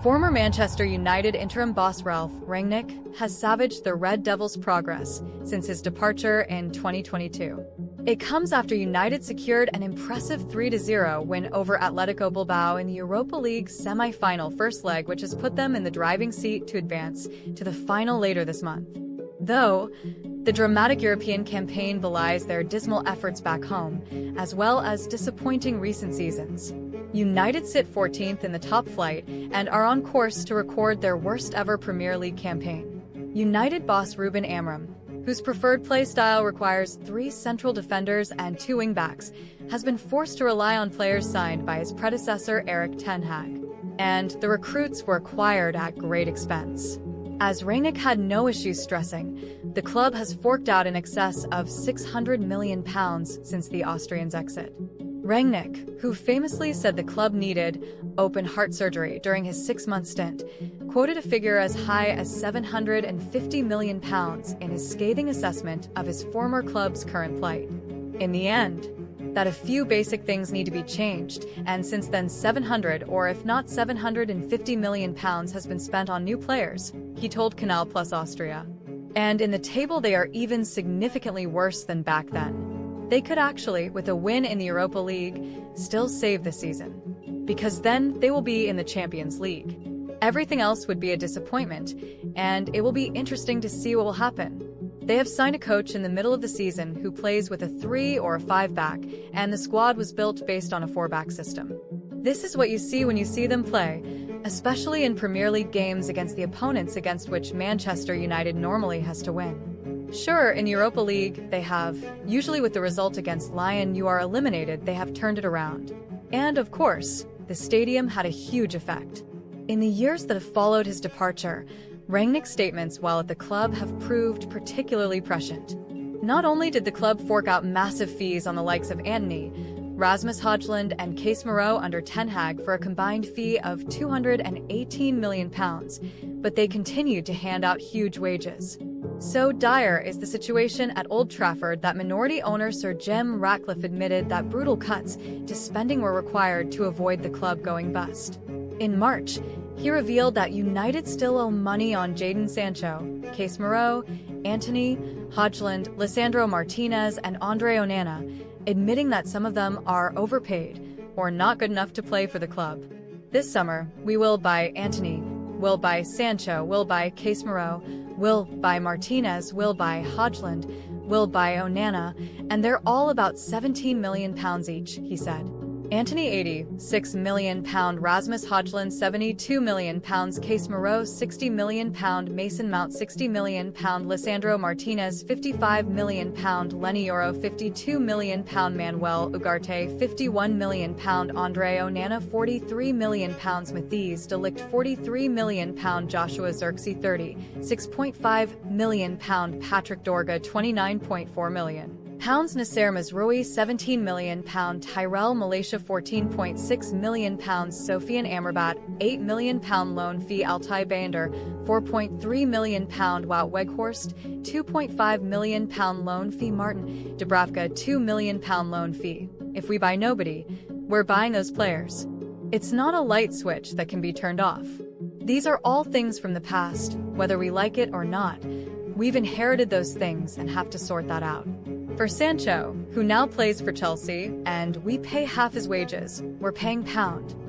Former Manchester United interim boss Ralph Rangnick has savaged the Red Devils' progress since his departure in 2022. It comes after United secured an impressive 3-0 win over Atletico Bilbao in the Europa League semi-final first leg, which has put them in the driving seat to advance to the final later this month. Though, the dramatic European campaign belies their dismal efforts back home, as well as disappointing recent seasons. United sit 14th in the top flight and are on course to record their worst-ever Premier League campaign. United boss Ruben Amorim, whose preferred play style requires 3 central defenders and 2 wing-backs, has been forced to rely on players signed by his predecessor Erik ten Hag. And the recruits were acquired at great expense. As Rangnick had no issues stressing, the club has forked out in excess of £600 million since the Austrians' exit. Rangnick, who famously said the club needed open heart surgery during his 6-month stint, quoted a figure as high as £750 million in his scathing assessment of his former club's current plight. In the end, that a few basic things need to be changed, and since then 700 or if not £750 million has been spent on new players, he told Canal Plus Austria. And in the table they are even significantly worse than back then. They could actually, with a win in the Europa League, still save the season. Because then they will be in the Champions League. Everything else would be a disappointment, and it will be interesting to see what will happen. They have signed a coach in the middle of the season who plays with a 3 or a 5-back, and the squad was built based on a 4-back system. This is what you see when you see them play, especially in Premier League games against the opponents against which Manchester United normally has to win. Sure, in Europa League, they have, usually with the result against Lyon you are eliminated, they have turned it around. And of course, the stadium had a huge effect. In the years that have followed his departure, Rangnick's statements while at the club have proved particularly prescient. Not only did the club fork out massive fees on the likes of Antony, Rasmus Højlund and Kees Moreau under Ten Hag for a combined fee of £218 million, but they continued to hand out huge wages. So dire is the situation at Old Trafford that minority owner Sir Jim Ratcliffe admitted that brutal cuts to spending were required to avoid the club going bust. In March, he revealed that United still owe money on Jadon Sancho, Kees Moreau, Antony, Højlund, Lisandro Martinez, and Andre Onana, admitting that some of them are overpaid or not good enough to play for the club. This summer, we will buy Antony, will buy Sancho, will buy Kees Moreau, will buy Martinez, will buy Højlund, will buy Onana, and they're all about £17 million each, he said. Antony £86 million, Rasmus Højlund £72 million, Kees Moreau £60 million, Mason Mount £60 million, Lisandro Martinez £55 million, Lenny Yoro £52 million, Manuel Ugarte £51 million, Andre Onana £43 million, Matthijs de Ligt £43 million, Joshua Zirkzee £36.5 million, Patrick Dorga £29.4 million. Nasser Mazraoui £17 million, Tyrell Malaysia £14.6 million, Sofian Amrabat £8 million loan fee, Altay Baynder £4.3 million, Wout Weghorst £2.5 million loan fee, Martin Dubravka £2 million loan fee. If we buy nobody, we're buying those players. It's not a light switch that can be turned off. These are all things from the past, whether we like it or not. We've inherited those things and have to sort that out. For Sancho, who now plays for Chelsea, and we pay half his wages, we're paying £.